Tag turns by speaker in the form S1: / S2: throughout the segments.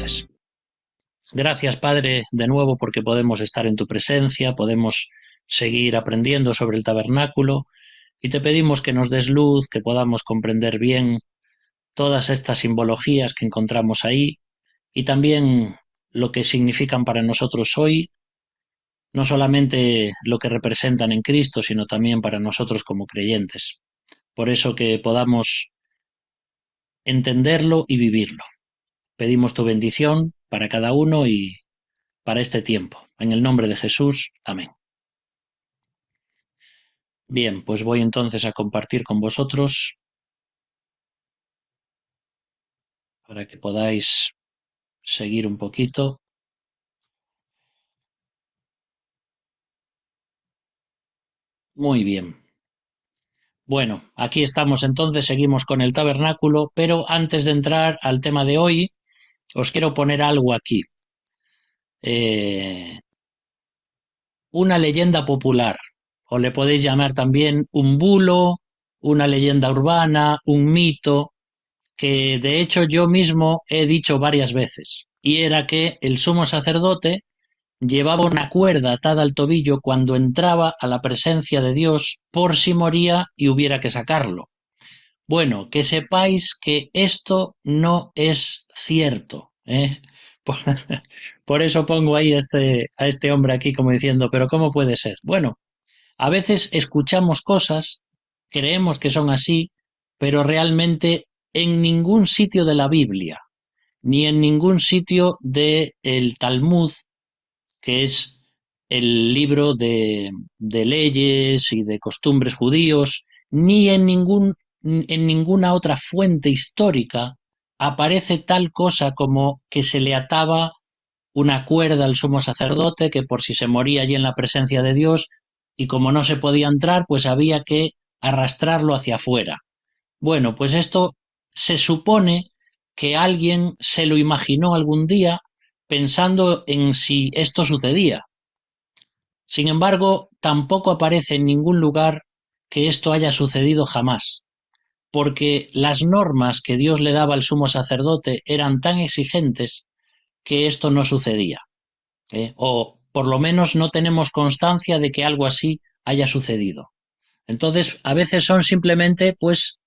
S1: entonces. Gracias, Padre, de nuevo porque podemos estar en tu presencia, podemos seguir aprendiendo sobre el tabernáculo y te pedimos que nos des luz, que podamos comprender bien todas estas simbologías que encontramos ahí y también lo que significan para nosotros hoy, no solamente lo que representan en Cristo, sino también para nosotros como creyentes. Por eso que podamos entenderlo y vivirlo. Pedimos tu bendición para cada uno y para este tiempo. En el nombre de Jesús. Amén. Bien, pues voy entonces a compartir con vosotros para que podáis seguir un poquito. Muy bien. Bueno, aquí estamos entonces, seguimos con el tabernáculo, pero antes de entrar al tema de hoy, os quiero poner algo aquí. Una leyenda popular, o le podéis llamar también un bulo, una leyenda urbana, un mito, que de hecho yo mismo he dicho varias veces, y era que el sumo sacerdote llevaba una cuerda atada al tobillo cuando entraba a la presencia de Dios por si moría y hubiera que sacarlo. Bueno, que sepáis que esto no es cierto, ¿eh? Por, por eso pongo ahí a este hombre aquí como diciendo, pero ¿cómo puede ser? Bueno, a veces escuchamos cosas, creemos que son así, pero realmente en ningún sitio de la Biblia, ni en ningún sitio del Talmud, que es el libro de leyes y de costumbres judíos, ni en ninguna otra fuente histórica aparece tal cosa como que se le ataba una cuerda al sumo sacerdote, que por si se moría allí en la presencia de Dios, y como no se podía entrar, pues había que arrastrarlo hacia afuera. Bueno, pues esto se supone que alguien se lo imaginó algún día pensando en si esto sucedía. Sin embargo, tampoco aparece en ningún lugar que esto haya sucedido jamás, porque las normas que Dios le daba al sumo sacerdote eran tan exigentes que esto no sucedía, ¿eh? O por lo menos no tenemos constancia de que algo así haya sucedido. Entonces, a veces son simplemente, pues,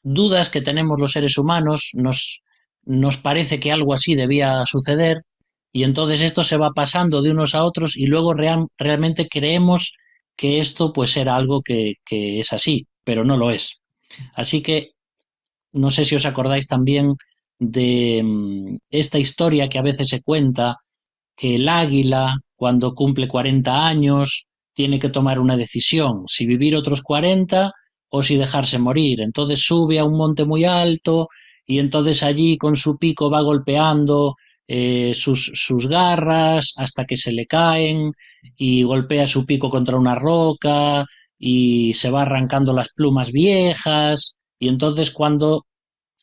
S1: dudas que tenemos los seres humanos, nos parece que algo así debía suceder y entonces esto se va pasando de unos a otros y luego realmente creemos que esto pues era algo que es así, pero no lo es. Así que no sé si os acordáis también de esta historia que a veces se cuenta, que el águila, cuando cumple 40 años, tiene que tomar una decisión, si vivir otros 40 o si dejarse morir. Entonces sube a un monte muy alto y entonces allí con su pico va golpeando sus garras hasta que se le caen y golpea su pico contra una roca y se va arrancando las plumas viejas y entonces cuando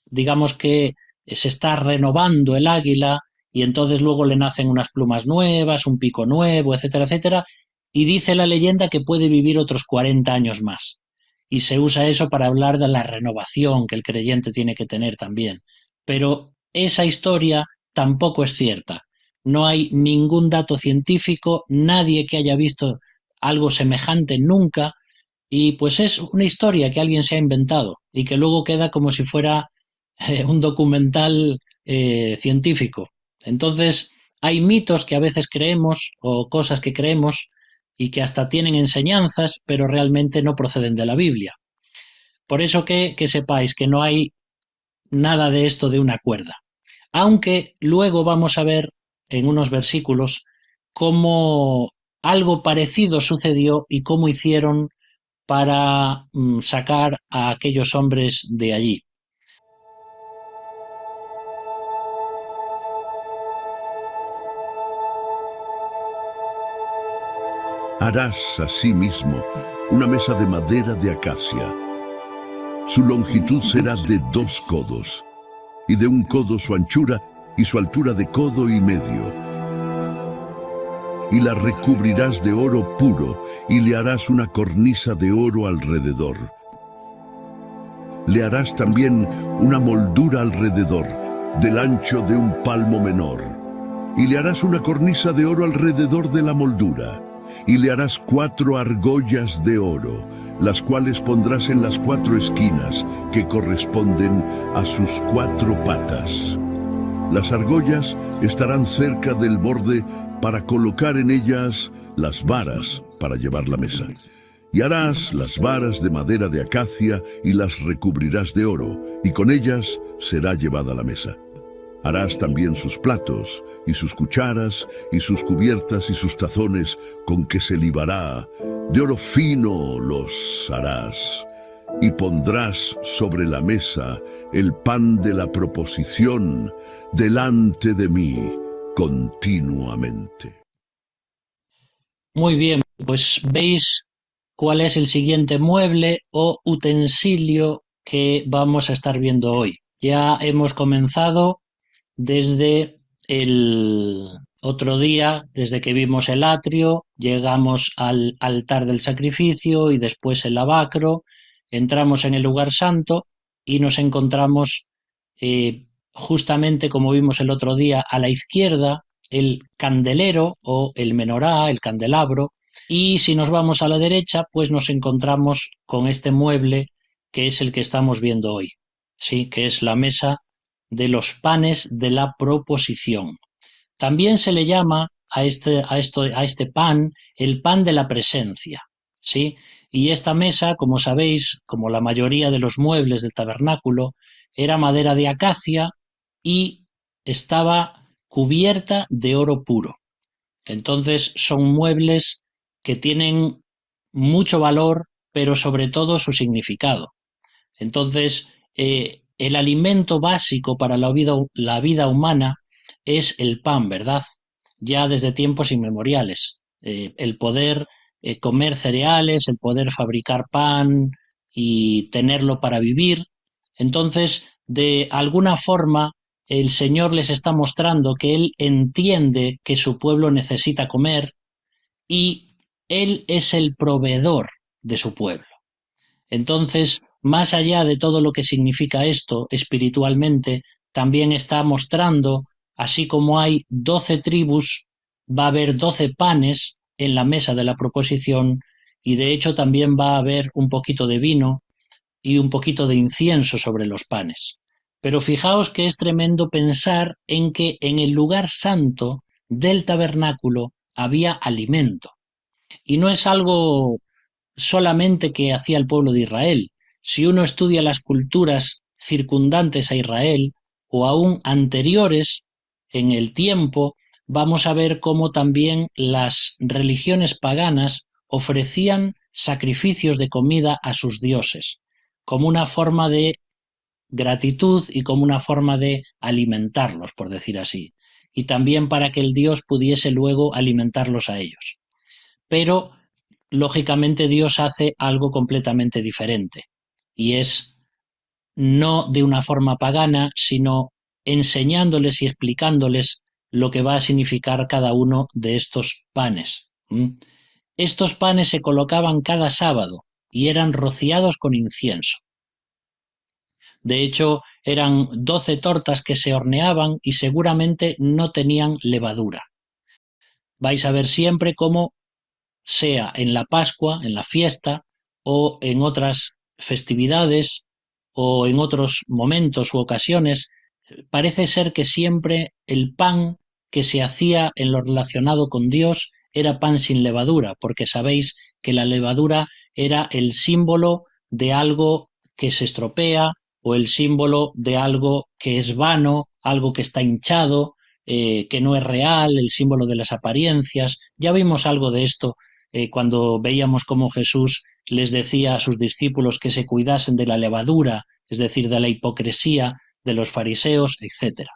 S1: digamos que se está renovando el águila y entonces luego le nacen unas plumas nuevas, un pico nuevo, etcétera, etcétera, y dice la leyenda que puede vivir otros 40 años más. Y se usa eso para hablar de la renovación que el creyente tiene que tener también. Pero esa historia tampoco es cierta. No hay ningún dato científico, nadie que haya visto algo semejante nunca, y pues es una historia que alguien se ha inventado y que luego queda como si fuera un documental científico. Entonces, hay mitos que a veces creemos o cosas que creemos y que hasta tienen enseñanzas, pero realmente no proceden de la Biblia. Por eso que sepáis que no hay nada de esto de una cuerda. Aunque luego vamos a ver en unos versículos cómo algo parecido sucedió y cómo hicieron para sacar a aquellos hombres de allí.
S2: Harás asimismo una mesa de madera de acacia. Su longitud será de 2 codos, y de 1 codo su anchura, y su altura de codo y medio. Y la recubrirás de oro puro, y le harás una cornisa de oro alrededor. Le harás también una moldura alrededor, del ancho de un palmo menor. Y le harás una cornisa de oro alrededor de la moldura. Y le harás 4 argollas de oro, las cuales pondrás en las 4 esquinas, que corresponden a sus 4 patas. Las argollas estarán cerca del borde para colocar en ellas las varas para llevar la mesa. Y harás las varas de madera de acacia y las recubrirás de oro, y con ellas será llevada la mesa. Harás también sus platos, y sus cucharas, y sus cubiertas, y sus tazones, con que se libará. De oro fino los harás. Y pondrás sobre la mesa el pan de la proposición delante de mí continuamente.
S1: Muy bien, pues veis cuál es el siguiente mueble o utensilio que vamos a estar viendo hoy. Ya hemos comenzado desde el otro día, desde que vimos el atrio, llegamos al altar del sacrificio y después el lavacro, entramos en el lugar santo y nos encontramos justamente como vimos el otro día a la izquierda el candelero o el menorá, el candelabro, y si nos vamos a la derecha pues nos encontramos con este mueble que es el que estamos viendo hoy, sí, que es la mesa de los panes de la proposición. También se le llama a este pan el pan de la presencia, ¿sí? Y esta mesa, como sabéis, como la mayoría de los muebles del tabernáculo, era madera de acacia y estaba cubierta de oro puro. Entonces son muebles que tienen mucho valor, pero sobre todo su significado. Entonces, el alimento básico para la vida humana es el pan, ¿verdad? Ya desde tiempos inmemoriales. El poder comer cereales, el poder fabricar pan y tenerlo para vivir. Entonces, de alguna forma, el Señor les está mostrando que Él entiende que su pueblo necesita comer y Él es el proveedor de su pueblo. Entonces, más allá de todo lo que significa esto espiritualmente, también está mostrando, así como hay 12 tribus, va a haber 12 panes en la mesa de la proposición y de hecho también va a haber un poquito de vino y un poquito de incienso sobre los panes. Pero fijaos que es tremendo pensar en que en el lugar santo del tabernáculo había alimento. Y no es algo solamente que hacía el pueblo de Israel. Si uno estudia las culturas circundantes a Israel o aún anteriores en el tiempo, vamos a ver cómo también las religiones paganas ofrecían sacrificios de comida a sus dioses, como una forma de gratitud y como una forma de alimentarlos, por decir así, y también para que el dios pudiese luego alimentarlos a ellos. Pero lógicamente Dios hace algo completamente diferente y es no de una forma pagana, sino enseñándoles y explicándoles lo que va a significar cada uno de estos panes. Estos panes se colocaban cada sábado y eran rociados con incienso. De hecho, eran 12 tortas que se horneaban y seguramente no tenían levadura. Vais a ver siempre cómo sea en la Pascua, en la fiesta o en otras festividades o en otros momentos u ocasiones, parece ser que siempre el pan que se hacía en lo relacionado con Dios era pan sin levadura, porque sabéis que la levadura era el símbolo de algo que se estropea o el símbolo de algo que es vano, algo que está hinchado, que no es real, el símbolo de las apariencias. Ya vimos algo de esto cuando veíamos cómo Jesús les decía a sus discípulos que se cuidasen de la levadura, es decir, de la hipocresía de los fariseos, etc.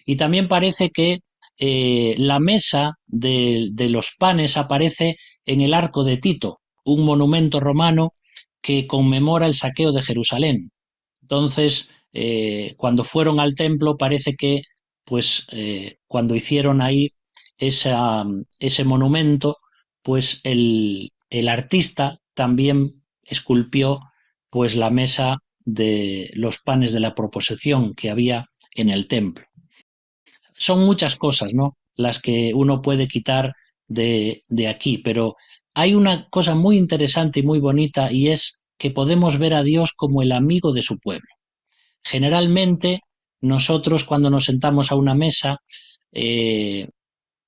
S1: Y también parece que la mesa de los panes aparece en el Arco de Tito, un monumento romano que conmemora el saqueo de Jerusalén. Entonces, cuando fueron al templo, parece que, pues, cuando hicieron ahí ese monumento, pues el artista también esculpió pues la mesa de los panes de la proposición que había en el templo. Son muchas cosas, ¿no?, las que uno puede quitar de aquí, pero hay una cosa muy interesante y muy bonita, y es que podemos ver a Dios como el amigo de su pueblo. Generalmente, nosotros cuando nos sentamos a una mesa,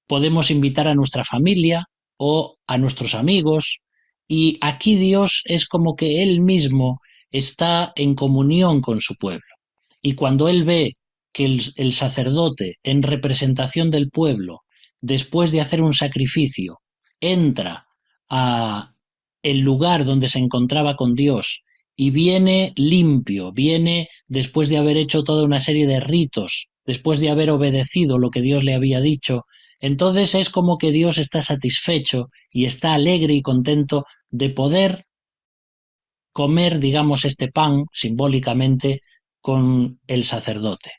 S1: podemos invitar a nuestra familia o a nuestros amigos, y aquí Dios es como que Él mismo está en comunión con su pueblo. Y cuando Él ve que el sacerdote, en representación del pueblo, después de hacer un sacrificio, entra a el lugar donde se encontraba con Dios y viene limpio, viene después de haber hecho toda una serie de ritos, después de haber obedecido lo que Dios le había dicho, entonces es como que Dios está satisfecho y está alegre y contento de poder comer, digamos, este pan simbólicamente con el sacerdote.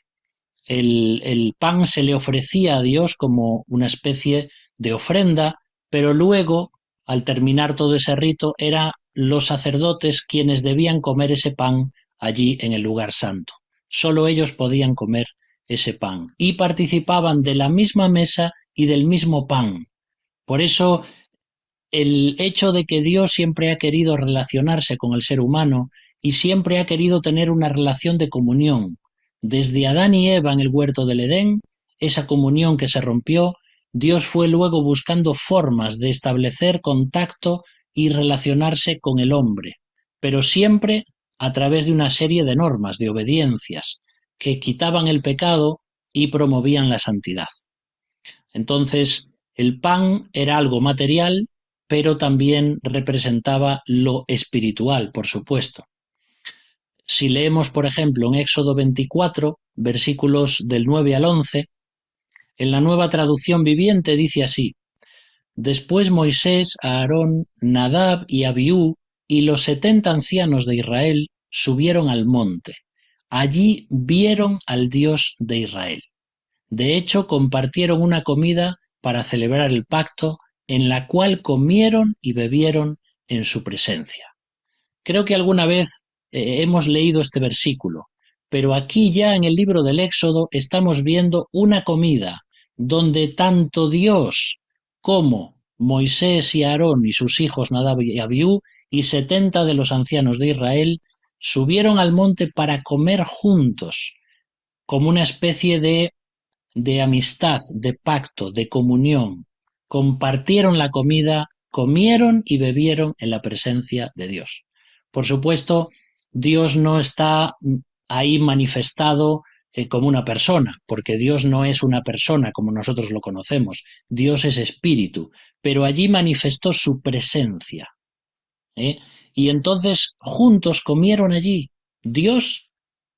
S1: El pan se le ofrecía a Dios como una especie de ofrenda, pero luego, al terminar todo ese rito, eran los sacerdotes quienes debían comer ese pan allí en el lugar santo. Solo ellos podían comer ese pan y participaban de la misma mesa y del mismo pan. Por eso, el hecho de que Dios siempre ha querido relacionarse con el ser humano y siempre ha querido tener una relación de comunión. Desde Adán y Eva en el huerto del Edén, esa comunión que se rompió, Dios fue luego buscando formas de establecer contacto y relacionarse con el hombre, pero siempre a través de una serie de normas, de obediencias, que quitaban el pecado y promovían la santidad. Entonces, el pan era algo material, pero también representaba lo espiritual, por supuesto. Si leemos, por ejemplo, en Éxodo 24, versículos del 9 al 11, en la Nueva Traducción Viviente dice así: Después Moisés, Aarón, Nadab y Abiú y los 70 ancianos de Israel subieron al monte. Allí vieron al Dios de Israel. De hecho, compartieron una comida para celebrar el pacto, en la cual comieron y bebieron en su presencia. Creo que alguna vez hemos leído este versículo, pero aquí ya en el libro del Éxodo estamos viendo una comida donde tanto Dios como Moisés y Aarón y sus hijos Nadab y Abiú y 70 de los ancianos de Israel subieron al monte para comer juntos, como una especie de amistad, de pacto, de comunión. Compartieron la comida, comieron y bebieron en la presencia de Dios. Por supuesto, Dios no está ahí manifestado como una persona, porque Dios no es una persona como nosotros lo conocemos. Dios es espíritu, pero allí manifestó su presencia. Y entonces juntos comieron allí Dios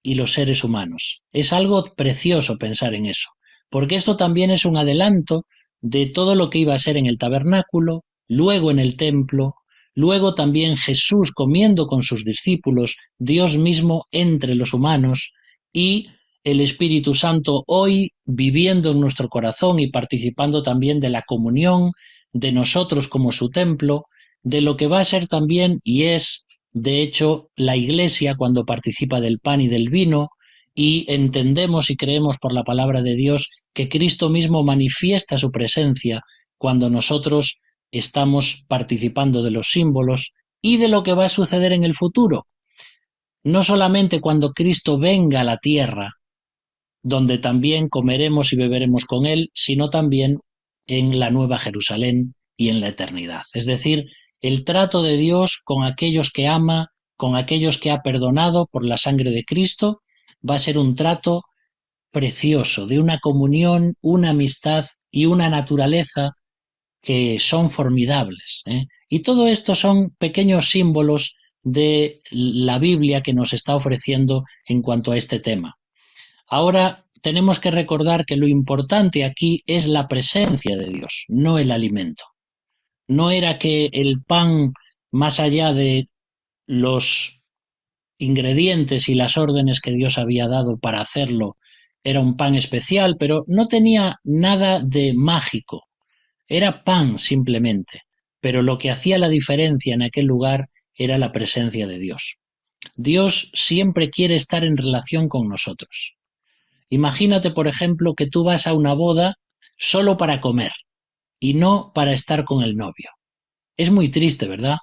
S1: y los seres humanos. Es algo precioso pensar en eso, porque esto también es un adelanto de todo lo que iba a ser en el tabernáculo, luego en el templo, luego también Jesús comiendo con sus discípulos, Dios mismo entre los humanos, y el Espíritu Santo hoy viviendo en nuestro corazón y participando también de la comunión de nosotros como su templo, de lo que va a ser también y es, de hecho, la Iglesia cuando participa del pan y del vino, y entendemos y creemos por la palabra de Dios que Cristo mismo manifiesta su presencia cuando nosotros estamos participando de los símbolos y de lo que va a suceder en el futuro. No solamente cuando Cristo venga a la tierra, donde también comeremos y beberemos con Él, sino también en la Nueva Jerusalén y en la eternidad. Es decir, el trato de Dios con aquellos que ama, con aquellos que ha perdonado por la sangre de Cristo, va a ser un trato precioso, de una comunión, una amistad y una naturaleza que son formidables. Y todo esto son pequeños símbolos de la Biblia que nos está ofreciendo en cuanto a este tema. Ahora tenemos que recordar que lo importante aquí es la presencia de Dios, no el alimento. No era que el pan, más allá de los ingredientes y las órdenes que Dios había dado para hacerlo, era un pan especial, pero no tenía nada de mágico. Era pan simplemente, pero lo que hacía la diferencia en aquel lugar era la presencia de Dios. Dios siempre quiere estar en relación con nosotros. Imagínate, por ejemplo, que tú vas a una boda solo para comer y no para estar con el novio. Es muy triste, ¿verdad?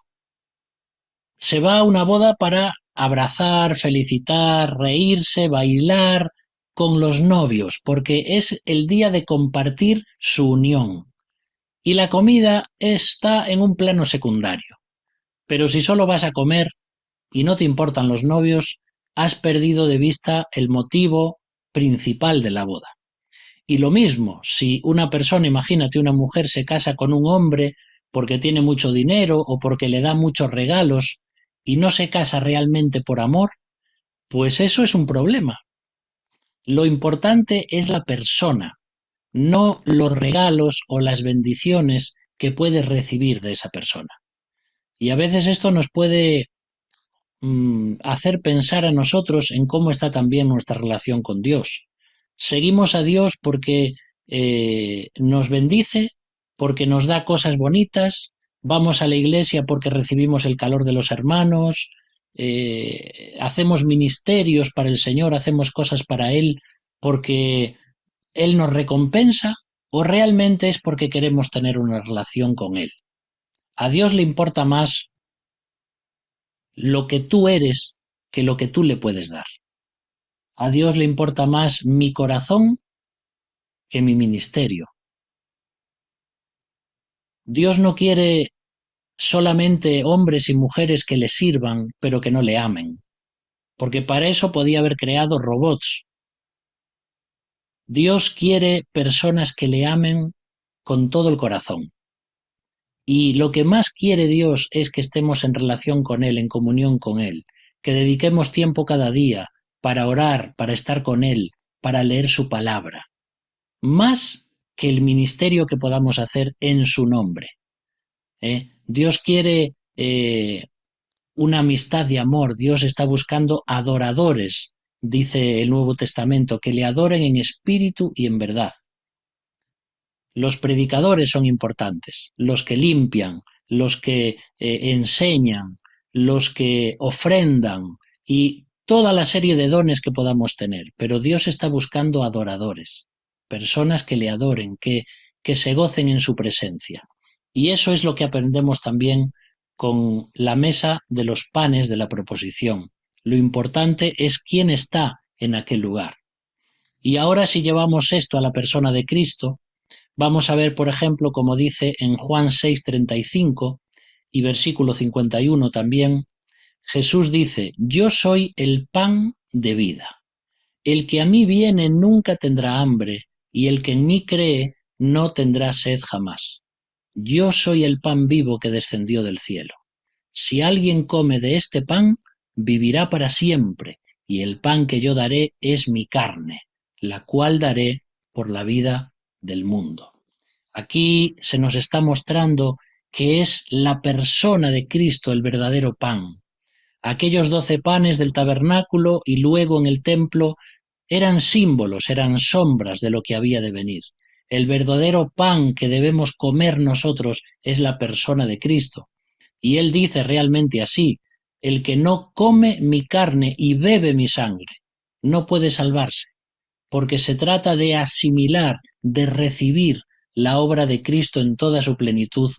S1: Se va a una boda para abrazar, felicitar, reírse, bailar con los novios, porque es el día de compartir su unión. Y la comida está en un plano secundario. Pero si solo vas a comer y no te importan los novios, has perdido de vista el motivo principal de la boda. Y lo mismo, si una persona, imagínate, una mujer se casa con un hombre porque tiene mucho dinero o porque le da muchos regalos y no se casa realmente por amor, pues eso es un problema. Lo importante es la persona, no los regalos o las bendiciones que puedes recibir de esa persona. Y a veces esto nos puede hacer pensar a nosotros en cómo está también nuestra relación con Dios. Seguimos a Dios porque nos bendice, porque nos da cosas bonitas, vamos a la iglesia porque recibimos el calor de los hermanos, hacemos ministerios para el Señor, hacemos cosas para Él porque Él nos recompensa, o realmente es porque queremos tener una relación con Él. A Dios le importa más lo que tú eres que lo que tú le puedes dar. A Dios le importa más mi corazón que mi ministerio. Dios no quiere solamente hombres y mujeres que le sirvan, pero que no le amen, porque para eso podía haber creado robots. Dios quiere personas que le amen con todo el corazón. Y lo que más quiere Dios es que estemos en relación con Él, en comunión con Él, que dediquemos tiempo cada día para orar, para estar con Él, para leer su palabra, más que el ministerio que podamos hacer en su nombre. Dios quiere una amistad de amor, Dios está buscando adoradores, dice el Nuevo Testamento, que le adoren en espíritu y en verdad. Los predicadores son importantes, los que limpian, los que enseñan, los que ofrendan y toda la serie de dones que podamos tener. Pero Dios está buscando adoradores, personas que le adoren, que se gocen en su presencia. Y eso es lo que aprendemos también con la mesa de los panes de la proposición. Lo importante es quién está en aquel lugar. Y ahora si llevamos esto a la persona de Cristo, vamos a ver, por ejemplo, como dice en Juan 6:35 y versículo 51 también, Jesús dice, yo soy el pan de vida. El que a mí viene nunca tendrá hambre, y el que en mí cree no tendrá sed jamás. Yo soy el pan vivo que descendió del cielo. Si alguien come de este pan, vivirá para siempre, y el pan que yo daré es mi carne, la cual daré por la vida del mundo. Aquí se nos está mostrando que es la persona de Cristo el verdadero pan. Aquellos 12 panes del tabernáculo y luego en el templo eran símbolos, eran sombras de lo que había de venir. El verdadero pan que debemos comer nosotros es la persona de Cristo. Y él dice realmente así, el que no come mi carne y bebe mi sangre, no puede salvarse, porque se trata de asimilar, de recibir la obra de Cristo en toda su plenitud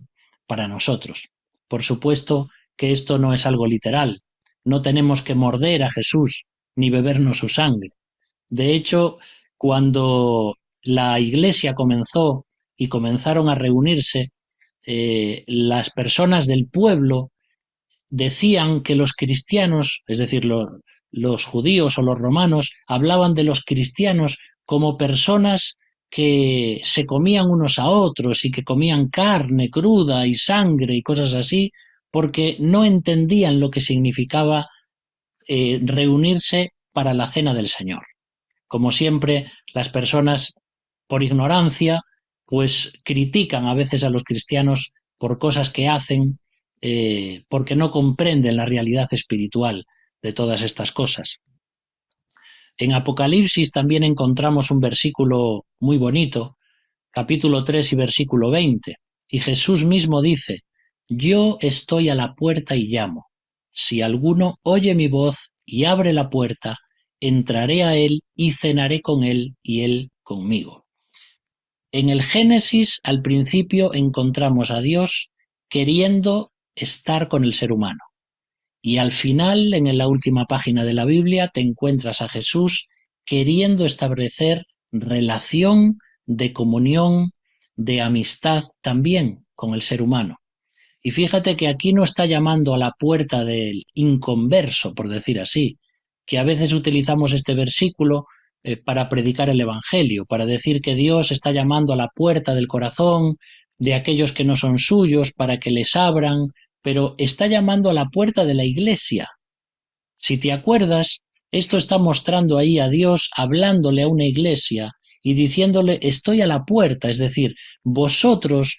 S1: para nosotros. Por supuesto que esto no es algo literal, no tenemos que morder a Jesús ni bebernos su sangre. De hecho, cuando la Iglesia comenzó y comenzaron a reunirse, las personas del pueblo decían que los cristianos, es decir, los judíos o los romanos, hablaban de los cristianos como personas que se comían unos a otros y que comían carne cruda y sangre y cosas así, porque no entendían lo que significaba reunirse para la cena del Señor. Como siempre, las personas, por ignorancia, pues critican a veces a los cristianos por cosas que hacen, porque no comprenden la realidad espiritual de todas estas cosas. En Apocalipsis también encontramos un versículo muy bonito, capítulo 3 y versículo 20, y Jesús mismo dice, yo estoy a la puerta y llamo. Si alguno oye mi voz y abre la puerta, entraré a él y cenaré con él y él conmigo. En el Génesis, al principio, encontramos a Dios queriendo estar con el ser humano. Y al final, en la última página de la Biblia, te encuentras a Jesús queriendo establecer relación de comunión, de amistad también con el ser humano. Y fíjate que aquí no está llamando a la puerta del inconverso, por decir así, que a veces utilizamos este versículo para predicar el Evangelio, para decir que Dios está llamando a la puerta del corazón de aquellos que no son suyos para que les abran, pero está llamando a la puerta de la iglesia. Si te acuerdas, esto está mostrando ahí a Dios hablándole a una iglesia y diciéndole estoy a la puerta, es decir, vosotros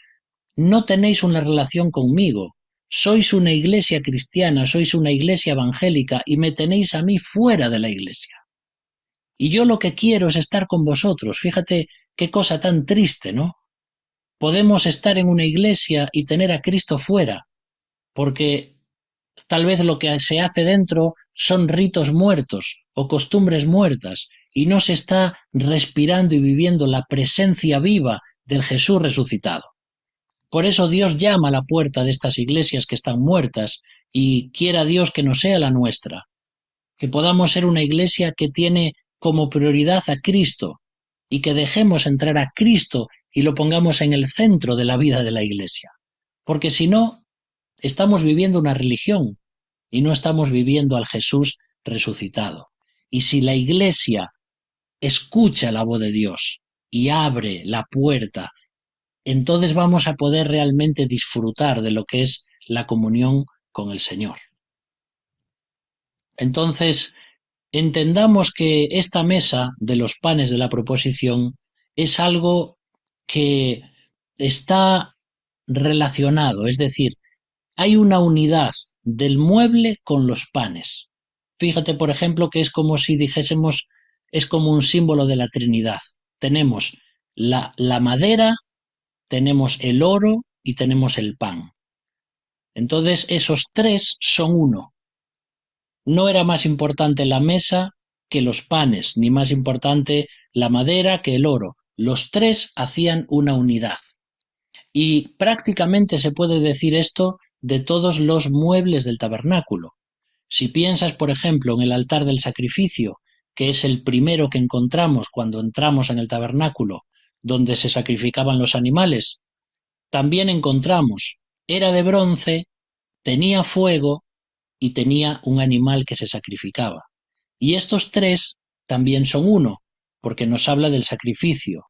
S1: no tenéis una relación conmigo, sois una iglesia cristiana, sois una iglesia evangélica y me tenéis a mí fuera de la iglesia. Y yo lo que quiero es estar con vosotros. Fíjate qué cosa tan triste, ¿no? Podemos estar en una iglesia y tener a Cristo fuera, porque tal vez lo que se hace dentro son ritos muertos o costumbres muertas y no se está respirando y viviendo la presencia viva del Jesús resucitado. Por eso Dios llama a la puerta de estas iglesias que están muertas y quiera Dios que no sea la nuestra, que podamos ser una iglesia que tiene como prioridad a Cristo y que dejemos entrar a Cristo y lo pongamos en el centro de la vida de la iglesia. Porque si no, estamos viviendo una religión y no estamos viviendo al Jesús resucitado. Y si la iglesia escucha la voz de Dios y abre la puerta, entonces vamos a poder realmente disfrutar de lo que es la comunión con el Señor. Entonces, entendamos que esta mesa de los panes de la proposición es algo que está relacionado, es decir, hay una unidad del mueble con los panes. Fíjate, por ejemplo, que es como si dijésemos, es como un símbolo de la Trinidad. Tenemos la madera, tenemos el oro y tenemos el pan. Entonces, esos tres son uno. No era más importante la mesa que los panes, ni más importante la madera que el oro. Los tres hacían una unidad. Y prácticamente se puede decir esto de todos los muebles del tabernáculo. Si piensas, por ejemplo, en el altar del sacrificio, que es el primero que encontramos cuando entramos en el tabernáculo, donde se sacrificaban los animales, también encontramos, era de bronce, tenía fuego y tenía un animal que se sacrificaba. Y estos tres también son uno, porque nos habla del sacrificio.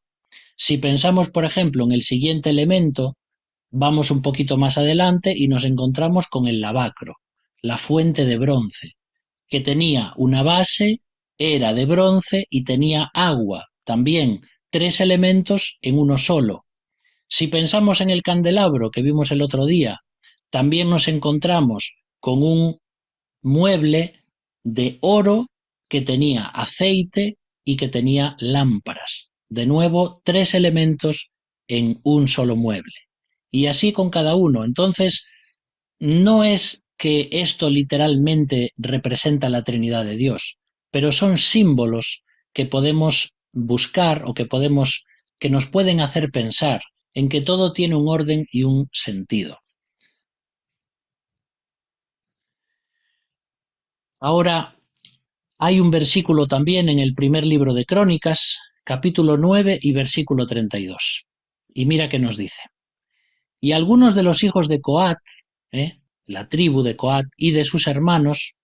S1: Si pensamos, por ejemplo, en el siguiente elemento, vamos un poquito más adelante y nos encontramos con el lavacro, la fuente de bronce, que tenía una base, era de bronce y tenía agua, también tres elementos en uno solo. Si pensamos en el candelabro que vimos el otro día, también nos encontramos con un mueble de oro que tenía aceite y que tenía lámparas. De nuevo, tres elementos en un solo mueble. Y así con cada uno. Entonces, no es que esto literalmente representa la Trinidad de Dios, pero son símbolos que podemos buscar o que nos pueden hacer pensar en que todo tiene un orden y un sentido. Ahora, hay un versículo también en el primer libro de Crónicas, capítulo 9 y versículo 32. Y mira qué nos dice. Y algunos de los hijos de Coat, la tribu de Coat y de sus hermanos,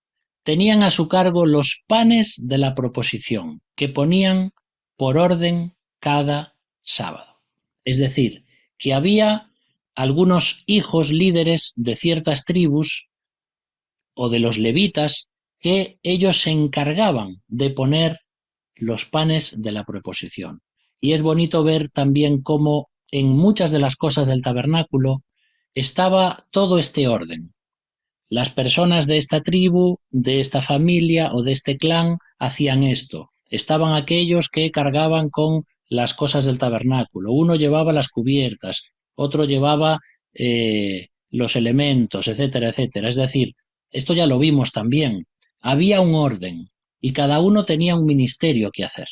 S1: tenían a su cargo los panes de la proposición, que ponían por orden cada sábado. Es decir, que había algunos hijos líderes de ciertas tribus o de los levitas que ellos se encargaban de poner los panes de la proposición. Y es bonito ver también cómo en muchas de las cosas del tabernáculo estaba todo este orden. Las personas de esta tribu, de esta familia o de este clan hacían esto. Estaban aquellos que cargaban con las cosas del tabernáculo. Uno llevaba las cubiertas, otro llevaba los elementos, etcétera, etcétera. Es decir, esto ya lo vimos también. Había un orden. y cada uno tenía un ministerio que hacer.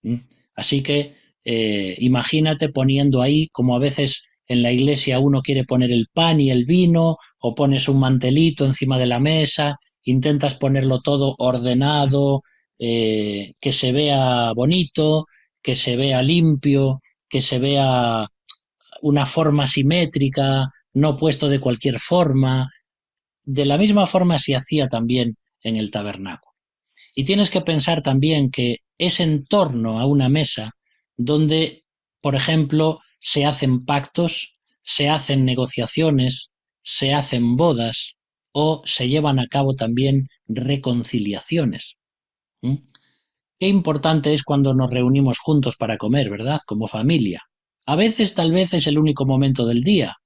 S1: ¿Mm? Así que imagínate poniendo ahí, como a veces en la iglesia uno quiere poner el pan y el vino, o pones un mantelito encima de la mesa, intentas ponerlo todo ordenado, que se vea bonito, que se vea limpio, que se vea una forma simétrica, no puesto de cualquier forma. De la misma forma se hacía también en el tabernáculo. Y tienes que pensar también que es en torno a una mesa donde, por ejemplo, se hacen pactos, se hacen negociaciones, se hacen bodas o se llevan a cabo también reconciliaciones. ¿Mm? Qué importante es cuando nos reunimos juntos para comer, ¿verdad? Como familia. A veces tal vez es el único momento del día,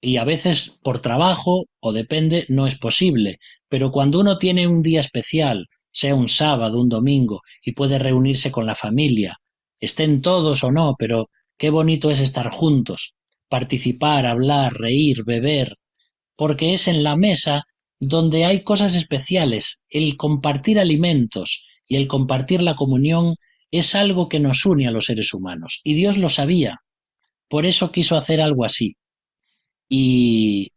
S1: y a veces por trabajo o depende no es posible, pero cuando uno tiene un día especial, sea un sábado, un domingo, y puede reunirse con la familia, estén todos o no, pero qué bonito es estar juntos, participar, hablar, reír, beber, porque es en la mesa donde hay cosas especiales. El compartir alimentos y el compartir la comunión es algo que nos une a los seres humanos, y Dios lo sabía, por eso quiso hacer algo así. Y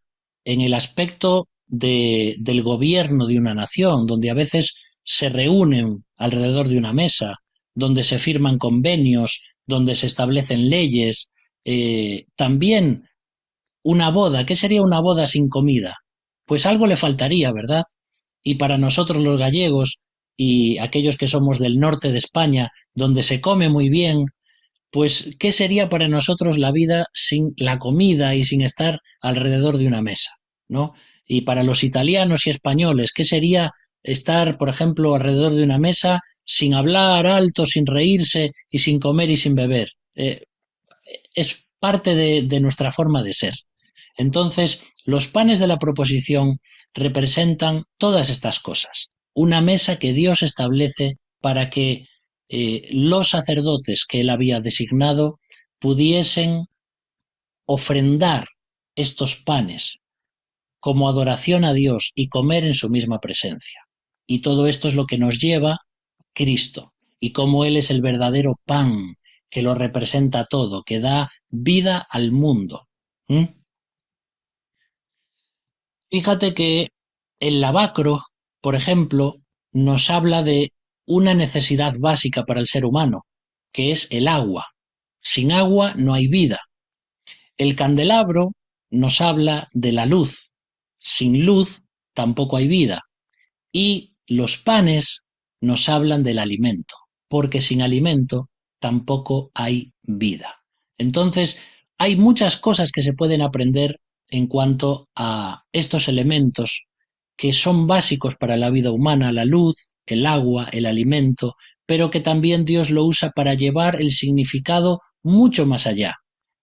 S1: en el aspecto del gobierno de una nación, donde a veces se reúnen alrededor de una mesa, donde se firman convenios, donde se establecen leyes, también una boda. ¿Qué sería una boda sin comida? Pues algo le faltaría, ¿verdad? Y para nosotros los gallegos y aquellos que somos del norte de España, donde se come muy bien, pues, ¿qué sería para nosotros la vida sin la comida y sin estar alrededor de una mesa, ¿no? Y para los italianos y españoles, ¿qué sería estar, por ejemplo, alrededor de una mesa sin hablar alto, sin reírse y sin comer y sin beber? Es parte de nuestra forma de ser. Entonces, los panes de la proposición representan todas estas cosas. Una mesa que Dios establece para que los sacerdotes que él había designado pudiesen ofrendar estos panes como adoración a Dios y comer en su misma presencia. Y todo esto es lo que nos lleva a Cristo y cómo Él es el verdadero pan que lo representa todo, que da vida al mundo. ¿Mm? Fíjate que el lavacro, por ejemplo, nos habla de una necesidad básica para el ser humano, que es el agua. Sin agua no hay vida. El candelabro nos habla de la luz. Sin luz tampoco hay vida. Y los panes nos hablan del alimento, porque sin alimento tampoco hay vida. Entonces, hay muchas cosas que se pueden aprender en cuanto a estos elementos que son básicos para la vida humana, la luz, el agua, el alimento, pero que también Dios lo usa para llevar el significado mucho más allá.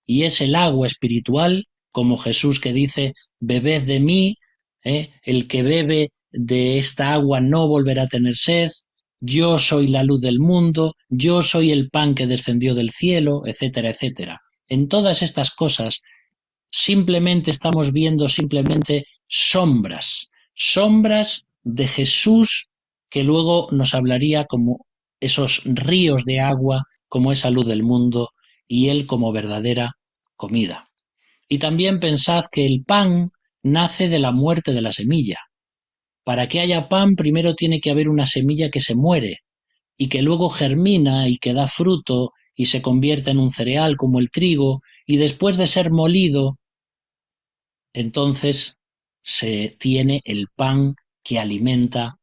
S1: Y es el agua espiritual, como Jesús que dice, bebed de mí, el que bebe de esta agua no volverá a tener sed, yo soy la luz del mundo, yo soy el pan que descendió del cielo, etcétera, etcétera. En todas estas cosas simplemente estamos viendo simplemente sombras, sombras de Jesús que luego nos hablaría como esos ríos de agua, como esa luz del mundo y él como verdadera comida. Y también pensad que el pan nace de la muerte de la semilla. Para que haya pan, primero tiene que haber una semilla que se muere y que luego germina y que da fruto y se convierte en un cereal como el trigo, y después de ser molido, entonces se tiene el pan que alimenta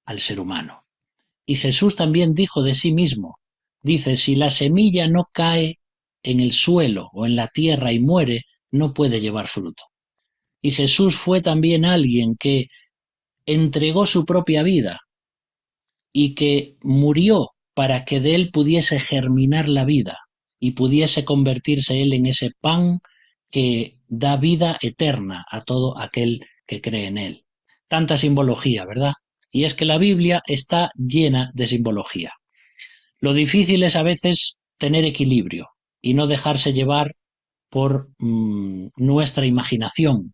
S1: al ser humano. Y Jesús también dijo de sí mismo, dice, si la semilla no cae en el suelo o en la tierra y muere, no puede llevar fruto. Y Jesús fue también alguien que entregó su propia vida y que murió para que de él pudiese germinar la vida y pudiese convertirse él en ese pan que da vida eterna a todo aquel que cree en él. Tanta simbología, ¿verdad? Y es que la Biblia está llena de simbología. Lo difícil es a veces tener equilibrio y no dejarse llevar por nuestra imaginación.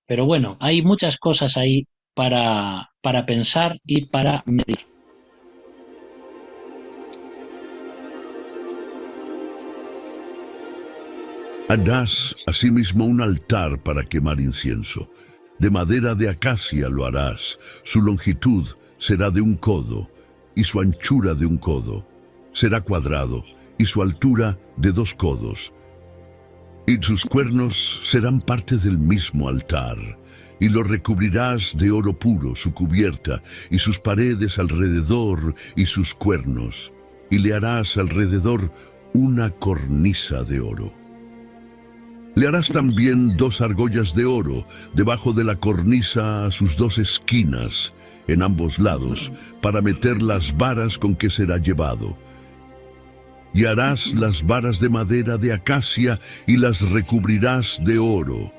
S1: Pero bueno, hay muchas cosas ahí para pensar y para medir.
S2: Harás asimismo un altar para quemar incienso. De madera de acacia lo harás. Su longitud será de 1 codo y su anchura de 1 codo. Será cuadrado y su altura de 2 codos. Y sus cuernos serán parte del mismo altar. Y lo recubrirás de oro puro, su cubierta, y sus paredes alrededor, y sus cuernos. Y le harás alrededor una cornisa de oro. Le harás también 2 argollas de oro debajo de la cornisa a sus 2 esquinas, en ambos lados, para meter las varas con que será llevado. Y harás las varas de madera de acacia y las recubrirás de oro.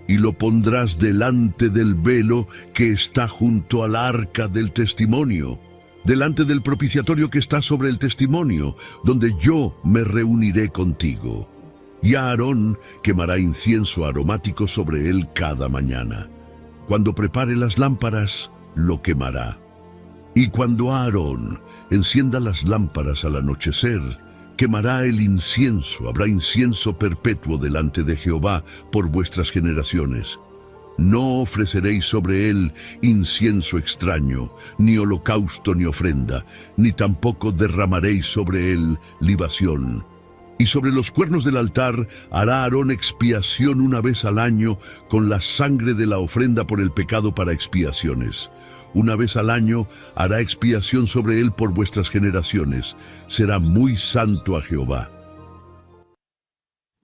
S2: Y lo pondrás delante del velo que está junto al arca del testimonio, delante del propiciatorio que está sobre el testimonio, donde yo me reuniré contigo. Y Aarón quemará incienso aromático sobre él cada mañana. Cuando prepare las lámparas, lo quemará. Y cuando Aarón encienda las lámparas al anochecer, quemará el incienso, habrá incienso perpetuo delante de Jehová por vuestras generaciones. No ofreceréis sobre él incienso extraño, ni holocausto ni ofrenda, ni tampoco derramaréis sobre él libación. Y sobre los cuernos del altar hará Aarón expiación 1 vez al año con la sangre de la ofrenda por el pecado para expiaciones. 1 vez al año hará expiación sobre él por vuestras generaciones. Será muy santo a Jehová.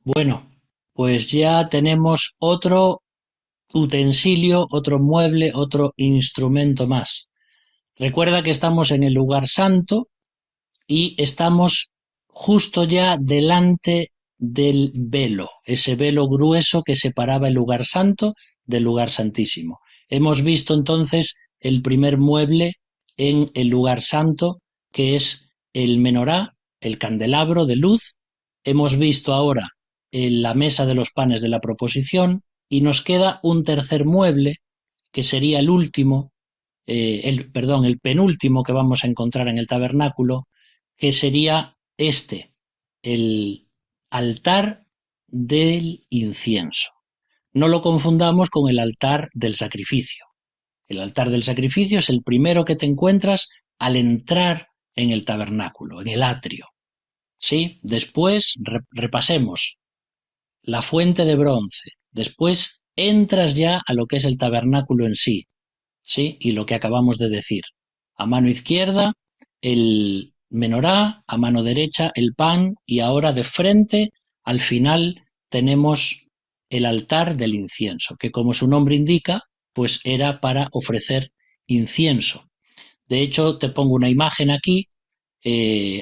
S1: Bueno, pues ya tenemos otro utensilio, otro mueble, otro instrumento más. Recuerda que estamos en el lugar santo y estamos justo ya delante del velo, ese velo grueso que separaba el lugar santo del lugar santísimo. Hemos visto entonces el primer mueble en el lugar santo, que es el menorá, el candelabro de luz. Hemos visto ahora la mesa de los panes de la proposición y nos queda un tercer mueble que sería el último, el penúltimo que vamos a encontrar en el tabernáculo, que sería el altar del incienso. No lo confundamos con el altar del sacrificio. El altar del sacrificio es el primero que te encuentras al entrar en el tabernáculo, en el atrio. ¿Sí? Después repasemos la fuente de bronce. Después entras ya a lo que es el tabernáculo en sí. ¿Sí? Y lo que acabamos de decir. A mano izquierda, el menorá, a mano derecha, el pan, y ahora de frente, al final, tenemos el altar del incienso, que como su nombre indica, pues era para ofrecer incienso. De hecho, te pongo una imagen aquí,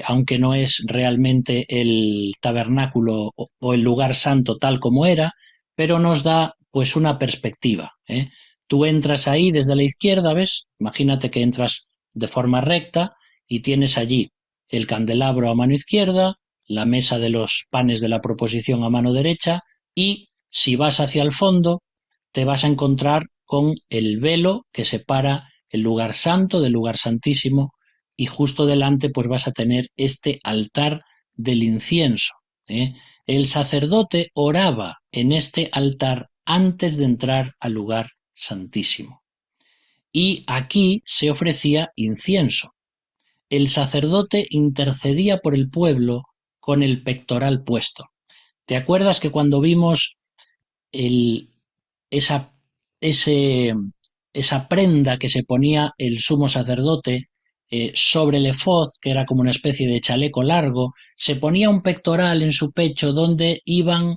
S1: aunque no es realmente el tabernáculo o el lugar santo tal como era, pero nos da pues una perspectiva, ¿eh? Tú entras ahí desde la izquierda, ¿ves? Imagínate que entras de forma recta y tienes allí el candelabro a mano izquierda, la mesa de los panes de la proposición a mano derecha, y si vas hacia el fondo te vas a encontrar con el velo que separa el lugar santo del lugar santísimo, y justo delante pues vas a tener este altar del incienso, ¿eh? El sacerdote oraba en este altar antes de entrar al lugar santísimo. Y aquí se ofrecía incienso. El sacerdote intercedía por el pueblo con el pectoral puesto. ¿Te acuerdas que cuando vimos el, esa, ese, esa prenda que se ponía el sumo sacerdote sobre el efod, que era como una especie de chaleco largo, se ponía un pectoral en su pecho donde iban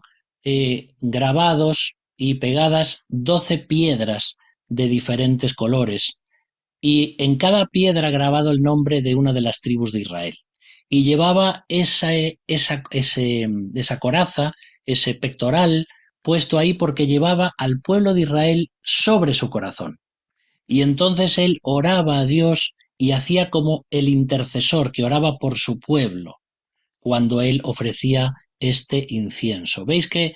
S1: grabados y pegadas 12 piedras de diferentes colores, y en cada piedra grabado el nombre de una de las tribus de Israel. Y llevaba esa coraza, ese pectoral, puesto ahí porque llevaba al pueblo de Israel sobre su corazón. Y entonces él oraba a Dios y hacía como el intercesor que oraba por su pueblo cuando él ofrecía este incienso. ¿Veis que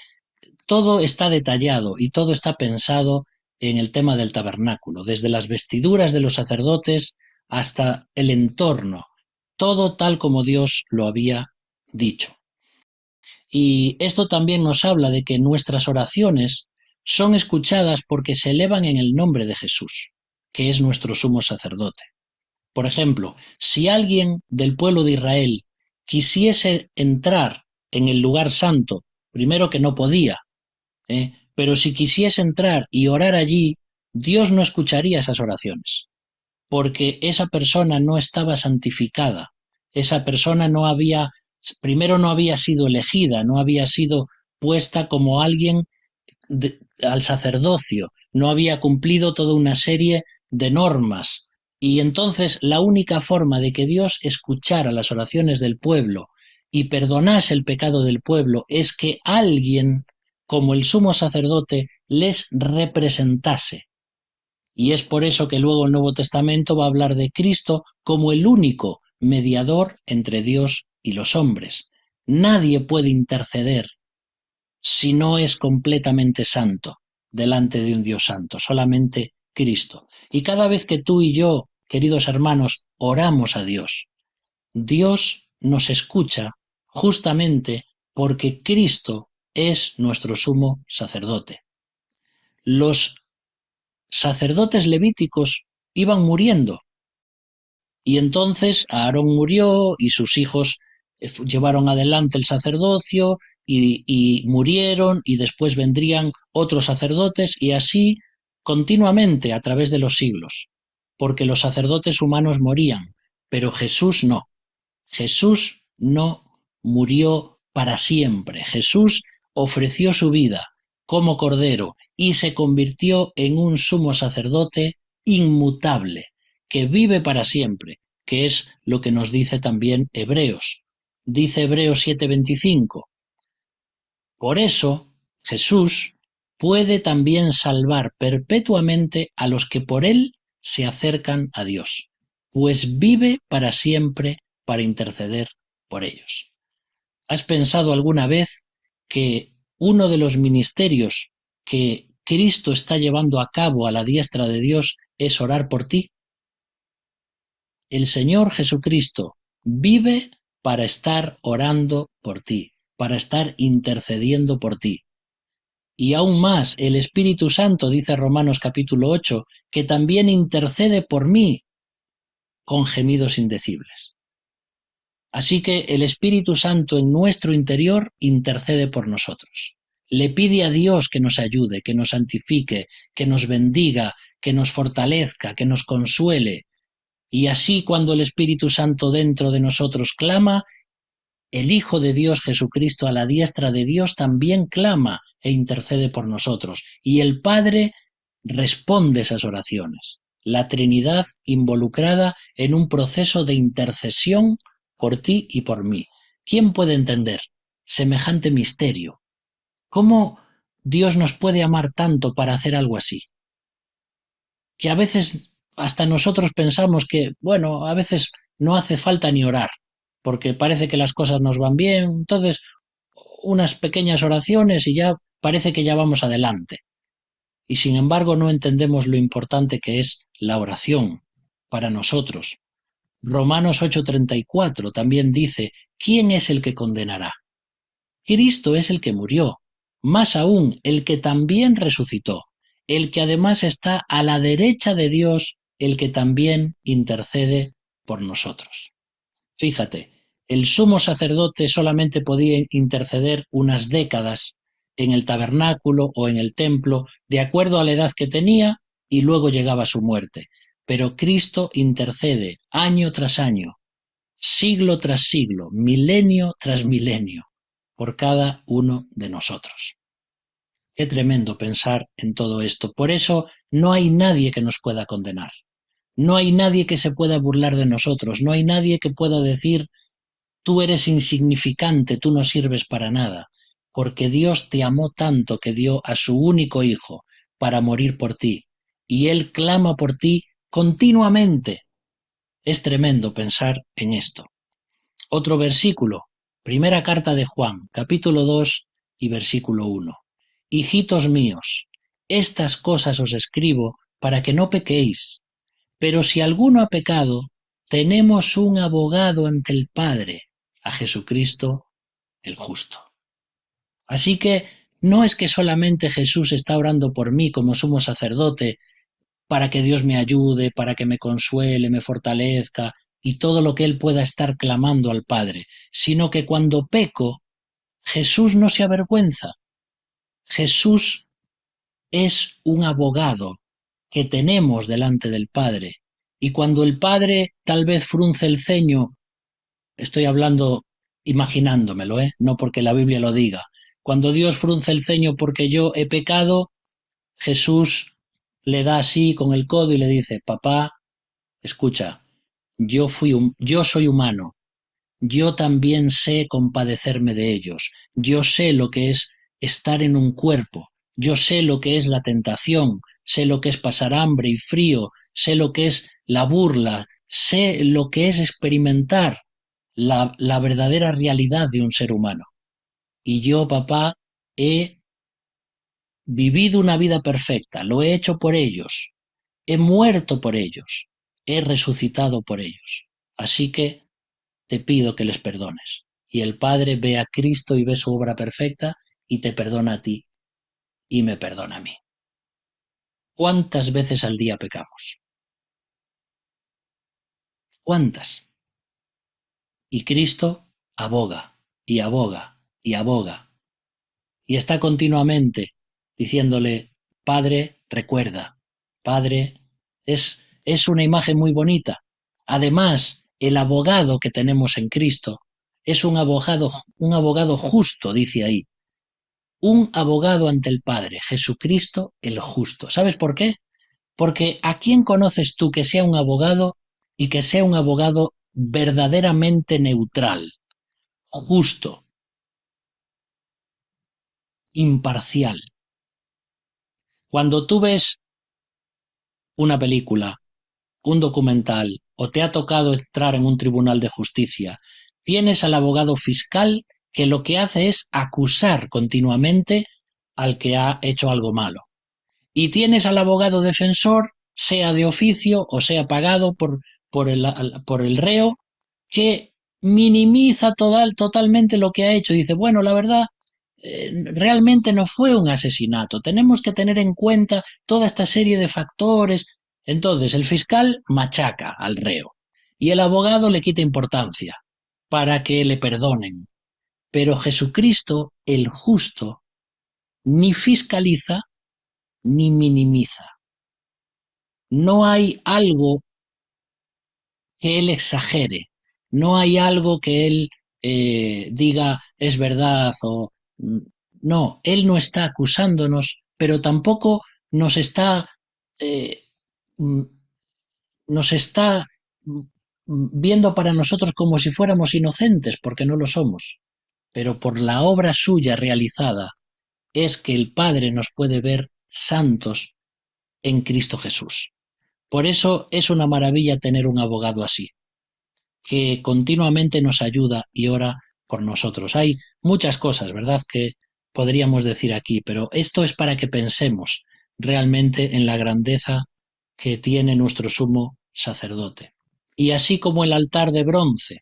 S1: todo está detallado y todo está pensado en el tema del tabernáculo, desde las vestiduras de los sacerdotes hasta el entorno, todo tal como Dios lo había dicho. Y esto también nos habla de que nuestras oraciones son escuchadas porque se elevan en el nombre de Jesús, que es nuestro sumo sacerdote. Por ejemplo, si alguien del pueblo de Israel quisiese entrar en el lugar santo, primero que no podía, pero si quisiese entrar y orar allí, Dios no escucharía esas oraciones, porque esa persona no estaba santificada, esa persona primero no había sido elegida, no había sido puesta como alguien al sacerdocio, no había cumplido toda una serie de normas. Y entonces la única forma de que Dios escuchara las oraciones del pueblo y perdonase el pecado del pueblo es que alguien, como el sumo sacerdote, les representase. Y es por eso que luego el Nuevo Testamento va a hablar de Cristo como el único mediador entre Dios y los hombres. Nadie puede interceder si no es completamente santo delante de un Dios santo, solamente Cristo. Y cada vez que tú y yo, queridos hermanos, oramos a Dios, Dios nos escucha justamente porque Cristo es nuestro sumo sacerdote. Los sacerdotes levíticos iban muriendo y entonces Aarón murió y sus hijos llevaron adelante el sacerdocio y murieron y después vendrían otros sacerdotes y así continuamente a través de los siglos, porque los sacerdotes humanos morían, pero Jesús no. Jesús no murió para siempre. Jesús ofreció su vida como cordero y se convirtió en un sumo sacerdote inmutable, que vive para siempre, que es lo que nos dice también Hebreos. Dice Hebreos 7:25. Por eso, Jesús puede también salvar perpetuamente a los que por él se acercan a Dios, pues vive para siempre para interceder por ellos. ¿Has pensado alguna vez que uno de los ministerios que Cristo está llevando a cabo a la diestra de Dios es orar por ti? El Señor Jesucristo vive para estar orando por ti, para estar intercediendo por ti. Y aún más, el Espíritu Santo, dice Romanos capítulo 8, que también intercede por mí con gemidos indecibles. Así que el Espíritu Santo en nuestro interior intercede por nosotros. Le pide a Dios que nos ayude, que nos santifique, que nos bendiga, que nos fortalezca, que nos consuele. Y así cuando el Espíritu Santo dentro de nosotros clama, el Hijo de Dios Jesucristo a la diestra de Dios también clama e intercede por nosotros. Y el Padre responde esas oraciones. La Trinidad involucrada en un proceso de intercesión por ti y por mí. ¿Quién puede entender semejante misterio? ¿Cómo Dios nos puede amar tanto para hacer algo así? Que a veces hasta nosotros pensamos que, bueno, a veces no hace falta ni orar, porque parece que las cosas nos van bien, entonces unas pequeñas oraciones y ya parece que ya vamos adelante. Y sin embargo no entendemos lo importante que es la oración para nosotros. Romanos 8:34 también dice, ¿quién es el que condenará? Cristo es el que murió, más aún el que también resucitó, el que además está a la derecha de Dios, el que también intercede por nosotros. Fíjate, el sumo sacerdote solamente podía interceder unas décadas en el tabernáculo o en el templo, de acuerdo a la edad que tenía, y luego llegaba su muerte. Pero Cristo intercede año tras año, siglo tras siglo, milenio tras milenio, por cada uno de nosotros. Qué tremendo pensar en todo esto. Por eso no hay nadie que nos pueda condenar. No hay nadie que se pueda burlar de nosotros. No hay nadie que pueda decir, tú eres insignificante, tú no sirves para nada. Porque Dios te amó tanto que dio a su único Hijo para morir por ti. Y Él clama por ti continuamente. Es tremendo pensar en esto. Otro versículo, primera carta de Juan, capítulo 2 y versículo 1. Hijitos míos, estas cosas os escribo para que no pequéis. Pero si alguno ha pecado, tenemos un abogado ante el Padre, a Jesucristo el justo. Así que no es que solamente Jesús está orando por mí como sumo sacerdote, para que Dios me ayude, para que me consuele, me fortalezca y todo lo que Él pueda estar clamando al Padre, sino que cuando peco, Jesús no se avergüenza. Jesús es un abogado que tenemos delante del Padre. Y cuando el Padre tal vez frunce el ceño, estoy hablando imaginándomelo, no porque la Biblia lo diga, cuando Dios frunce el ceño porque yo he pecado, Jesús le da así con el codo y le dice: papá, escucha, yo soy humano, yo también sé compadecerme de ellos, yo sé lo que es estar en un cuerpo, yo sé lo que es la tentación, sé lo que es pasar hambre y frío, sé lo que es la burla, sé lo que es experimentar la verdadera realidad de un ser humano. Y yo, papá, he vivido una vida perfecta, lo he hecho por ellos, he muerto por ellos, he resucitado por ellos. Así que te pido que les perdones. Y el Padre ve a Cristo y ve su obra perfecta y te perdona a ti y me perdona a mí. ¿Cuántas veces al día pecamos? ¿Cuántas? Y Cristo aboga y aboga y aboga y está continuamente diciéndole: Padre, recuerda. Padre, es una imagen muy bonita. Además, el abogado que tenemos en Cristo es un abogado justo, dice ahí. Un abogado ante el Padre, Jesucristo el justo. ¿Sabes por qué? Porque ¿a quién conoces tú que sea un abogado y que sea un abogado verdaderamente neutral, justo, imparcial? Cuando tú ves una película, un documental o te ha tocado entrar en un tribunal de justicia, tienes al abogado fiscal que lo que hace es acusar continuamente al que ha hecho algo malo. Y tienes al abogado defensor, sea de oficio o sea pagado por el reo, que minimiza totalmente lo que ha hecho. Dice: bueno, la verdad, realmente no fue un asesinato. Tenemos que tener en cuenta toda esta serie de factores. Entonces el fiscal machaca al reo y el abogado le quita importancia para que le perdonen. Pero Jesucristo, el justo, ni fiscaliza ni minimiza. No hay algo que él exagere, no hay algo que él diga es verdad o no, él no está acusándonos, pero tampoco nos está eh, nos está viendo para nosotros como si fuéramos inocentes, porque no lo somos. Pero por la obra suya realizada es que el Padre nos puede ver santos en Cristo Jesús. Por eso es una maravilla tener un abogado así, que continuamente nos ayuda y ora por nosotros. Hay muchas cosas, ¿verdad?, que podríamos decir aquí, pero esto es para que pensemos realmente en la grandeza que tiene nuestro sumo sacerdote. Y así como el altar de bronce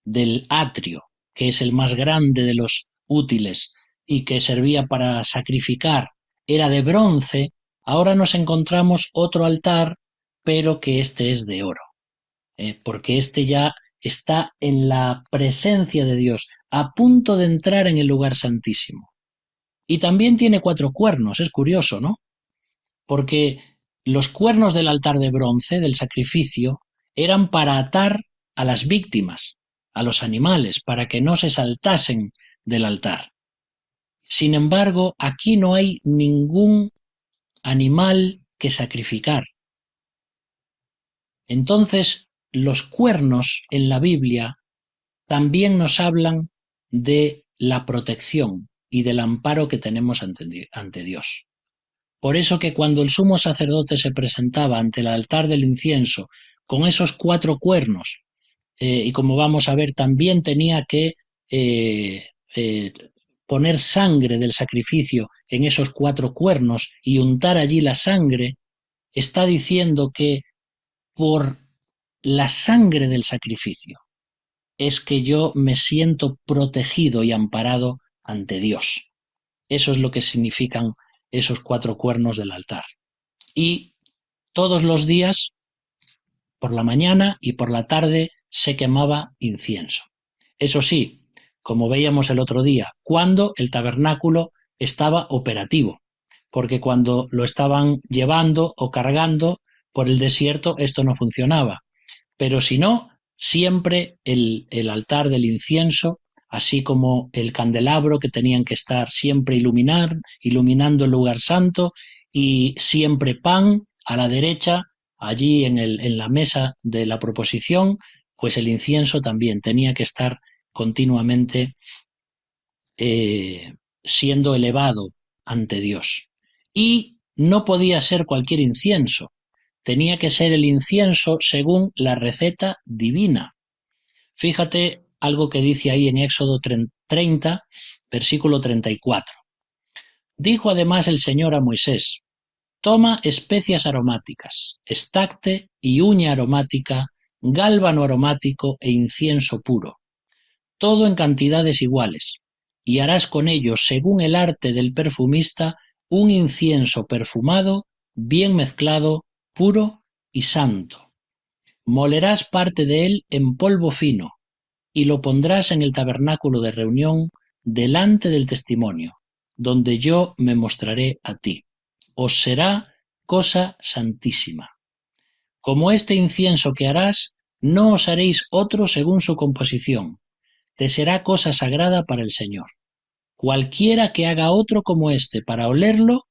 S1: del atrio, que es el más grande de los útiles y que servía para sacrificar, era de bronce, ahora nos encontramos otro altar, pero que este es de oro, porque este ya está en la presencia de Dios, a punto de entrar en el lugar santísimo. Y también tiene 4 cuernos, es curioso, ¿no? Porque los cuernos del altar de bronce, del sacrificio, eran para atar a las víctimas, a los animales, para que no se saltasen del altar. Sin embargo, aquí no hay ningún animal que sacrificar. Entonces, los cuernos en la Biblia también nos hablan de la protección y del amparo que tenemos ante Dios. Por eso que cuando el sumo sacerdote se presentaba ante el altar del incienso con esos 4 cuernos, y como vamos a ver, también tenía que poner sangre del sacrificio en esos 4 cuernos y untar allí la sangre, está diciendo que por la sangre del sacrificio es que yo me siento protegido y amparado ante Dios. Eso es lo que significan esos 4 cuernos del altar. Y todos los días, por la mañana y por la tarde, se quemaba incienso. Eso sí, como veíamos el otro día, cuando el tabernáculo estaba operativo, porque cuando lo estaban llevando o cargando por el desierto, esto no funcionaba. Pero si no, siempre el altar del incienso, así como el candelabro, que tenían que estar siempre iluminando el lugar santo, y siempre pan a la derecha, allí en la mesa de la proposición, pues el incienso también tenía que estar continuamente siendo elevado ante Dios. Y no podía ser cualquier incienso, tenía que ser el incienso según la receta divina. Fíjate algo que dice ahí en Éxodo 30, versículo 34. Dijo además el Señor a Moisés: toma especias aromáticas, estacte y uña aromática, gálbano aromático e incienso puro, todo en cantidades iguales, y harás con ellos, según el arte del perfumista, un incienso perfumado, bien mezclado, puro y santo. Molerás parte de él en polvo fino, y lo pondrás en el tabernáculo de reunión delante del testimonio, donde yo me mostraré a ti. Os será cosa santísima. Como este incienso que harás, no os haréis otro según su composición. Te será cosa sagrada para el Señor. Cualquiera que haga otro como este para olerlo,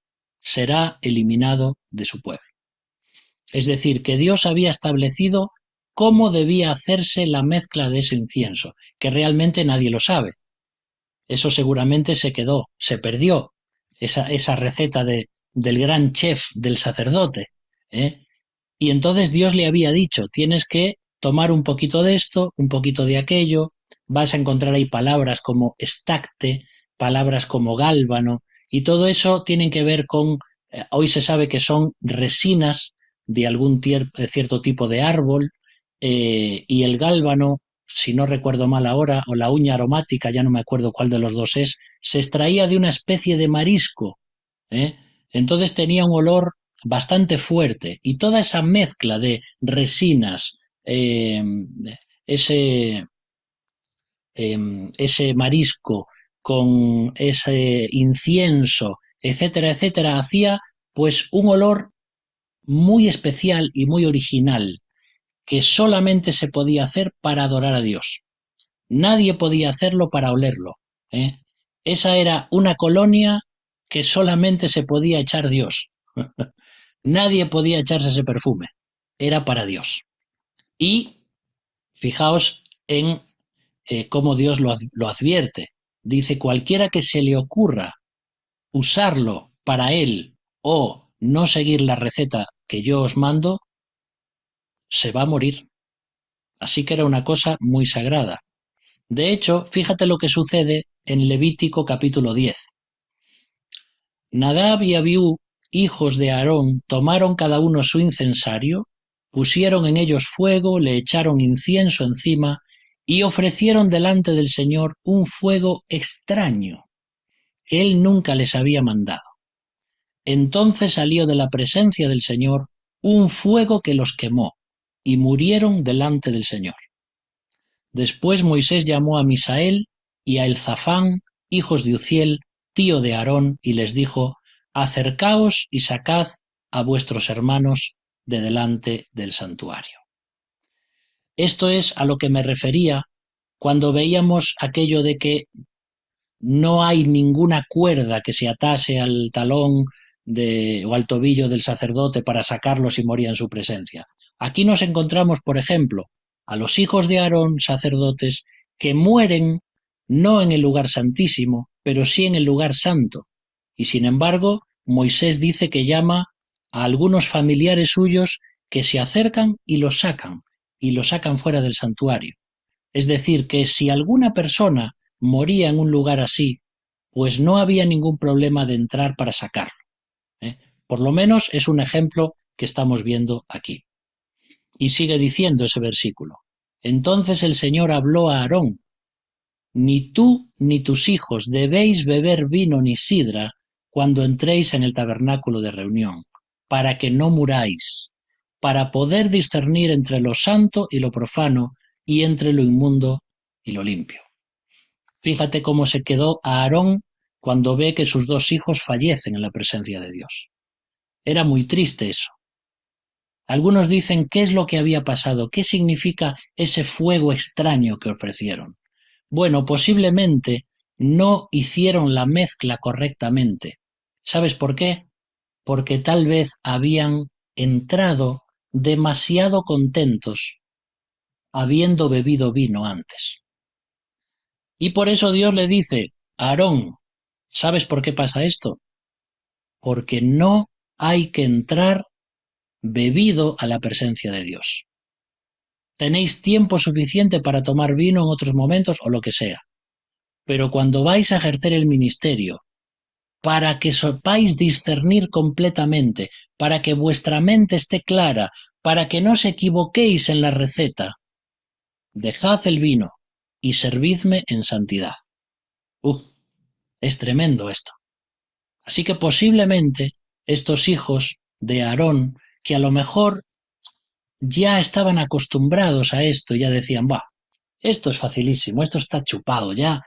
S1: será eliminado de su pueblo. Es decir, que Dios había establecido cómo debía hacerse la mezcla de ese incienso, que realmente nadie lo sabe. Eso seguramente se perdió, esa receta del gran chef, del sacerdote, ¿eh? Y entonces Dios le había dicho: tienes que tomar un poquito de esto, un poquito de aquello, vas a encontrar ahí palabras como estacte, palabras como gálbano, y todo eso tienen que ver con, hoy se sabe que son resinas de algún cierto tipo de árbol, y el gálbano, si no recuerdo mal ahora, o la uña aromática, ya no me acuerdo cuál de los dos es, se extraía de una especie de marisco, ¿eh? Entonces tenía un olor bastante fuerte, y toda esa mezcla de resinas, ese, ese marisco con ese incienso, etcétera, etcétera, hacía pues un olor muy especial y muy original, que solamente se podía hacer para adorar a Dios. Nadie podía hacerlo para olerlo, ¿eh? Esa era una colonia que solamente se podía echar Dios. Nadie podía echarse ese perfume, era para Dios. Y fijaos en cómo Dios lo advierte. Dice: cualquiera que se le ocurra usarlo para él o no seguir la receta que yo os mando, se va a morir. Así que era una cosa muy sagrada. De hecho, fíjate lo que sucede en Levítico capítulo 10. Nadab y Abiú, hijos de Aarón, tomaron cada uno su incensario, pusieron en ellos fuego, le echaron incienso encima y ofrecieron delante del Señor un fuego extraño que él nunca les había mandado. Entonces salió de la presencia del Señor un fuego que los quemó, y murieron delante del Señor. Después Moisés llamó a Misael y a Elzafán, hijos de Uziel, tío de Aarón, y les dijo: acercaos y sacad a vuestros hermanos de delante del santuario. Esto es a lo que me refería cuando veíamos aquello de que no hay ninguna cuerda que se atase al talón o al tobillo del sacerdote para sacarlos si moría en su presencia. Aquí nos encontramos, por ejemplo, a los hijos de Aarón, sacerdotes, que mueren no en el lugar santísimo, pero sí en el lugar santo. Y sin embargo, Moisés dice que llama a algunos familiares suyos que se acercan y los sacan fuera del santuario. Es decir, que si alguna persona moría en un lugar así, pues no había ningún problema de entrar para sacarlo, ¿eh? Por lo menos es un ejemplo que estamos viendo aquí. Y sigue diciendo ese versículo. Entonces el Señor habló a Aarón: ni tú ni tus hijos debéis beber vino ni sidra cuando entréis en el tabernáculo de reunión, para que no muráis, para poder discernir entre lo santo y lo profano, y entre lo inmundo y lo limpio. Fíjate cómo se quedó Aarón cuando ve que sus dos hijos fallecen en la presencia de Dios. Era muy triste eso. Algunos dicen qué es lo que había pasado, qué significa ese fuego extraño que ofrecieron. Bueno, posiblemente no hicieron la mezcla correctamente. ¿Sabes por qué? Porque tal vez habían entrado demasiado contentos habiendo bebido vino antes. Y por eso Dios le dice: Aarón, ¿sabes por qué pasa esto? Porque no hay que entrar bebido a la presencia de Dios. Tenéis tiempo suficiente para tomar vino en otros momentos o lo que sea. Pero cuando vais a ejercer el ministerio, para que sepáis discernir completamente, para que vuestra mente esté clara, para que no os equivoquéis en la receta, dejad el vino y servidme en santidad. Uf, es tremendo esto. Así que posiblemente estos hijos de Aarón, que a lo mejor ya estaban acostumbrados a esto, ya decían: va, esto es facilísimo, esto está chupado, ya,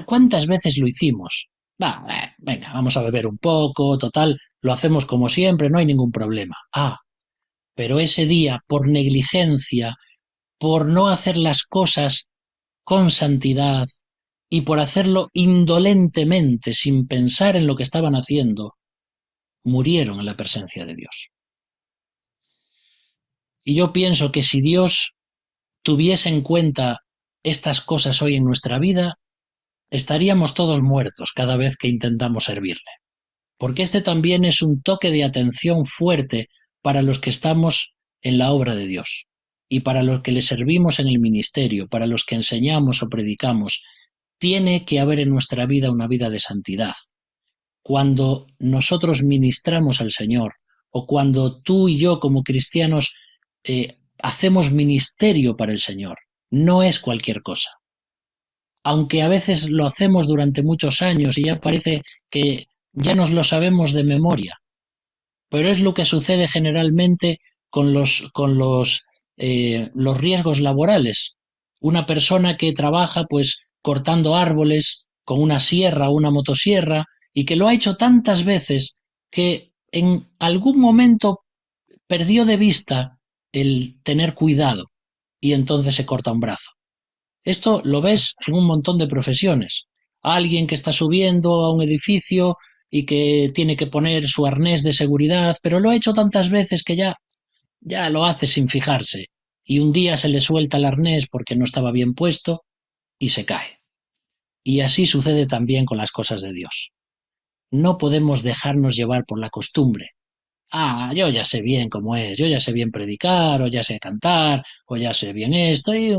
S1: ¿cuántas veces lo hicimos? Va, venga, vamos a beber un poco, total, lo hacemos como siempre, no hay ningún problema. Ah, pero ese día, por negligencia, por no hacer las cosas con santidad y por hacerlo indolentemente, sin pensar en lo que estaban haciendo, murieron en la presencia de Dios. Y yo pienso que si Dios tuviese en cuenta estas cosas hoy en nuestra vida, estaríamos todos muertos cada vez que intentamos servirle. Porque este también es un toque de atención fuerte para los que estamos en la obra de Dios y para los que le servimos en el ministerio, para los que enseñamos o predicamos. Tiene que haber en nuestra vida una vida de santidad. Cuando nosotros ministramos al Señor o cuando tú y yo como cristianos hacemos ministerio para el Señor, no es cualquier cosa. Aunque a veces lo hacemos durante muchos años y ya parece que ya nos lo sabemos de memoria, pero es lo que sucede generalmente con los riesgos laborales. Una persona que trabaja pues cortando árboles con una sierra o una motosierra y que lo ha hecho tantas veces que en algún momento perdió de vista el tener cuidado y entonces se corta un brazo. Esto lo ves en un montón de profesiones. Alguien que está subiendo a un edificio y que tiene que poner su arnés de seguridad, pero lo ha hecho tantas veces que ya lo hace sin fijarse. Y un día se le suelta el arnés porque no estaba bien puesto y se cae. Y así sucede también con las cosas de Dios. No podemos dejarnos llevar por la costumbre. Ah, yo ya sé bien cómo es, yo ya sé bien predicar, o ya sé cantar, o ya sé bien esto, y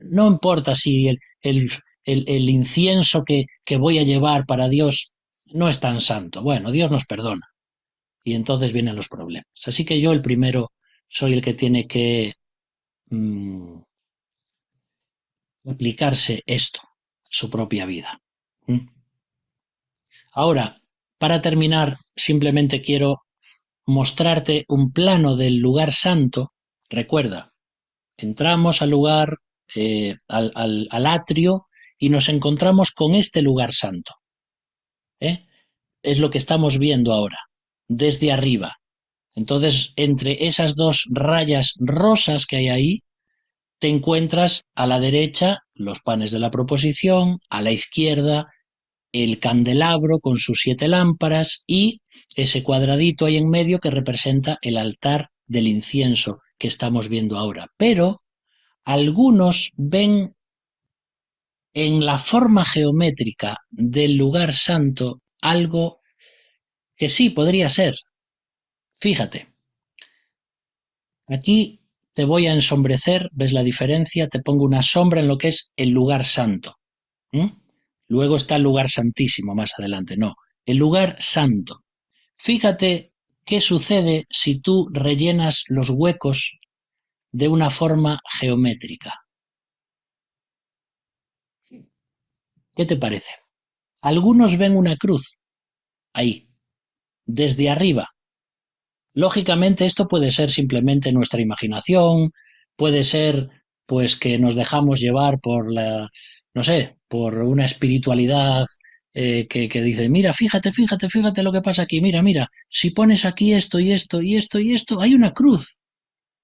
S1: no importa si el incienso que voy a llevar para Dios no es tan santo. Bueno, Dios nos perdona, y entonces vienen los problemas. Así que yo el primero soy el que tiene que aplicarse esto a su propia vida. ¿Mm? Ahora, para terminar, simplemente quiero mostrarte un plano del lugar santo. Recuerda, entramos al lugar, al atrio, y nos encontramos con este lugar santo. ¿Eh? Es lo que estamos viendo ahora, desde arriba. Entonces, entre esas dos rayas rosas que hay ahí, te encuentras a la derecha los panes de la proposición, a la izquierda el candelabro con sus 7 lámparas y ese cuadradito ahí en medio que representa el altar del incienso que estamos viendo ahora. Pero algunos ven en la forma geométrica del lugar santo algo que sí podría ser. Fíjate, aquí te voy a ensombrecer, ¿ves la diferencia? Te pongo una sombra en lo que es el lugar santo. ¿Mm? Luego está el lugar santísimo más adelante. No, el lugar santo. Fíjate qué sucede si tú rellenas los huecos de una forma geométrica. ¿Qué te parece? Algunos ven una cruz ahí, desde arriba. Lógicamente esto puede ser simplemente nuestra imaginación, puede ser pues que nos dejamos llevar por no sé, por una espiritualidad que dice, mira, fíjate lo que pasa aquí, mira, si pones aquí esto y esto y esto y esto, hay una cruz,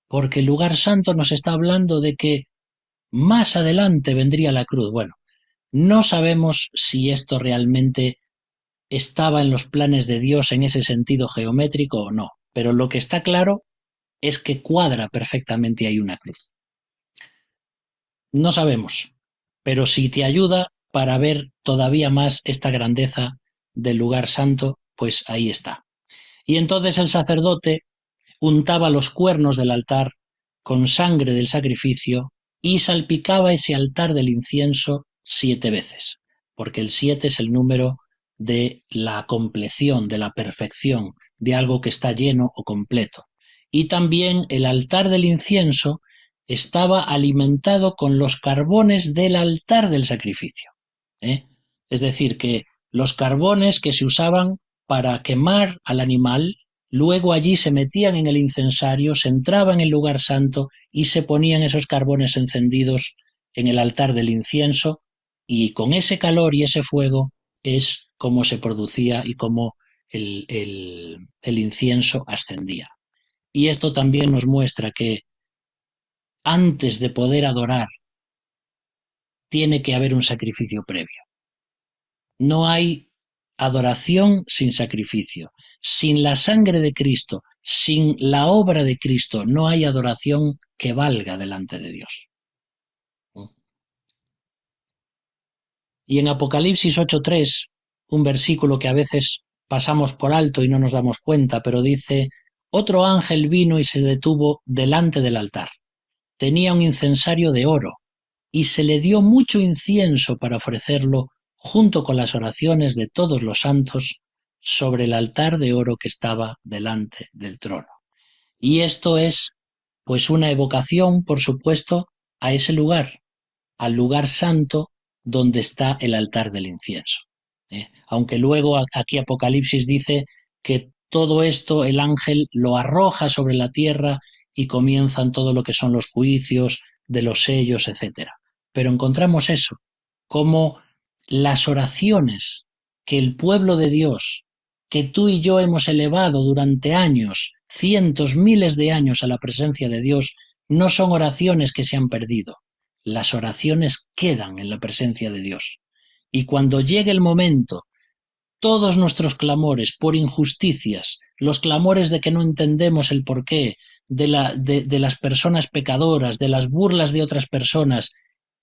S1: porque el lugar santo nos está hablando de que más adelante vendría la cruz. Bueno, no sabemos si esto realmente estaba en los planes de Dios en ese sentido geométrico o no, pero lo que está claro es que cuadra perfectamente ahí una cruz. No sabemos, pero si te ayuda para ver todavía más esta grandeza del lugar santo, pues ahí está. Y entonces el sacerdote untaba los cuernos del altar con sangre del sacrificio y salpicaba ese altar del incienso 7 veces, porque el 7 es el número de la compleción, de la perfección, de algo que está lleno o completo. Y también el altar del incienso estaba alimentado con los carbones del altar del sacrificio. ¿eh? Es decir, que los carbones que se usaban para quemar al animal, luego allí se metían en el incensario, se entraba en el lugar santo y se ponían esos carbones encendidos en el altar del incienso, y con ese calor y ese fuego es como se producía y cómo el incienso ascendía. Y esto también nos muestra que antes de poder adorar tiene que haber un sacrificio previo. No hay adoración sin sacrificio. Sin la sangre de Cristo, sin la obra de Cristo, no hay adoración que valga delante de Dios. Y en Apocalipsis 8:3, un versículo que a veces pasamos por alto y no nos damos cuenta, pero dice, otro ángel vino y se detuvo delante del altar. Tenía un incensario de oro, y se le dio mucho incienso para ofrecerlo junto con las oraciones de todos los santos sobre el altar de oro que estaba delante del trono. Y esto es, pues, una evocación, por supuesto, a ese lugar, al lugar santo donde está el altar del incienso. Aunque luego aquí Apocalipsis dice que todo esto el ángel lo arroja sobre la tierra y comienzan todo lo que son los juicios de los sellos, etcétera. Pero encontramos eso, como las oraciones que el pueblo de Dios, que tú y yo hemos elevado durante años, cientos, miles de años a la presencia de Dios, no son oraciones que se han perdido. Las oraciones quedan en la presencia de Dios. Y cuando llegue el momento, todos nuestros clamores por injusticias, los clamores de que no entendemos el porqué, de las personas pecadoras, de las burlas de otras personas,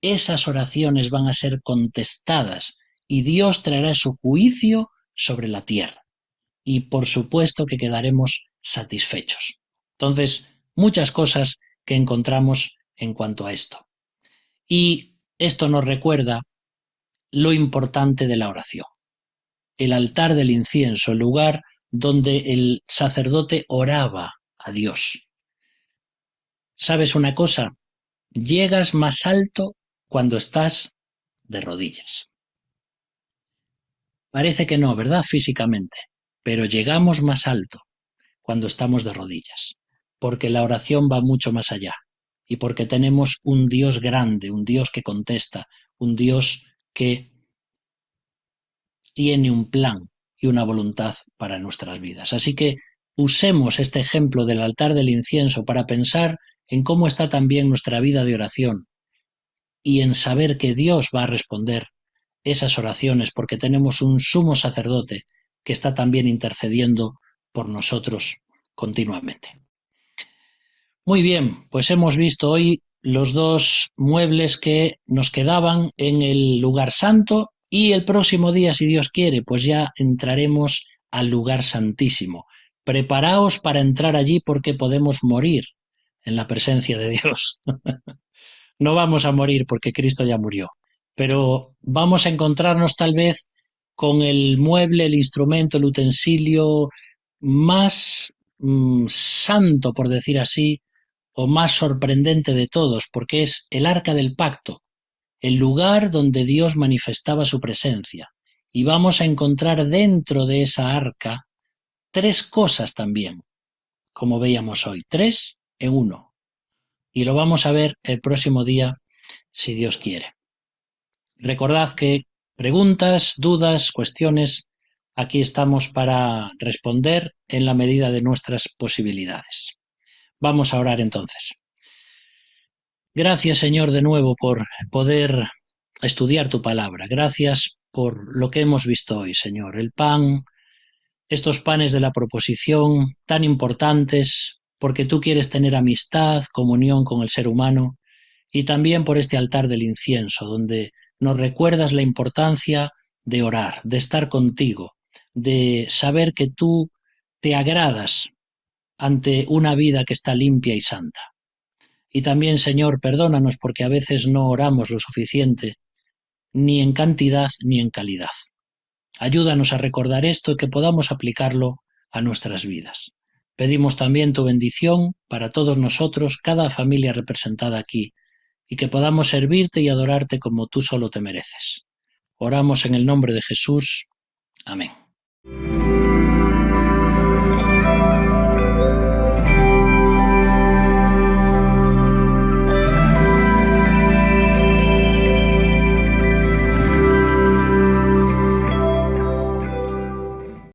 S1: esas oraciones van a ser contestadas y Dios traerá su juicio sobre la tierra. Y por supuesto que quedaremos satisfechos. Entonces, muchas cosas que encontramos en cuanto a esto. Y esto nos recuerda lo importante de la oración. El altar del incienso, el lugar donde el sacerdote oraba a Dios. ¿Sabes una cosa? Llegas más alto cuando estás de rodillas. Parece que no, ¿verdad? Físicamente. Pero llegamos más alto cuando estamos de rodillas. Porque la oración va mucho más allá. Y porque tenemos un Dios grande, un Dios que contesta, un Dios que tiene un plan y una voluntad para nuestras vidas. Así que usemos este ejemplo del altar del incienso para pensar en cómo está también nuestra vida de oración y en saber que Dios va a responder esas oraciones porque tenemos un sumo sacerdote que está también intercediendo por nosotros continuamente. Muy bien, pues hemos visto hoy los dos muebles que nos quedaban en el lugar santo y el próximo día, si Dios quiere, pues ya entraremos al lugar santísimo. Preparaos para entrar allí porque podemos morir en la presencia de Dios. No vamos a morir porque Cristo ya murió, pero vamos a encontrarnos tal vez con el mueble, el instrumento, el utensilio más santo, por decir así, o más sorprendente de todos, porque es el Arca del Pacto, el lugar donde Dios manifestaba su presencia. Y vamos a encontrar dentro de esa arca tres cosas también, como veíamos hoy, tres en uno. Y lo vamos a ver el próximo día, si Dios quiere. Recordad que preguntas, dudas, cuestiones, aquí estamos para responder en la medida de nuestras posibilidades. Vamos a orar entonces. Gracias, Señor, de nuevo por poder estudiar tu palabra. Gracias por lo que hemos visto hoy, Señor. El pan, estos panes de la proposición tan importantes, porque tú quieres tener amistad, comunión con el ser humano, y también por este altar del incienso, donde nos recuerdas la importancia de orar, de estar contigo, de saber que tú te agradas ante una vida que está limpia y santa. Y también, Señor, perdónanos porque a veces no oramos lo suficiente, ni en cantidad ni en calidad. Ayúdanos a recordar esto y que podamos aplicarlo a nuestras vidas. Pedimos también tu bendición para todos nosotros, cada familia representada aquí, y que podamos servirte y adorarte como tú solo te mereces. Oramos en el nombre de Jesús. Amén.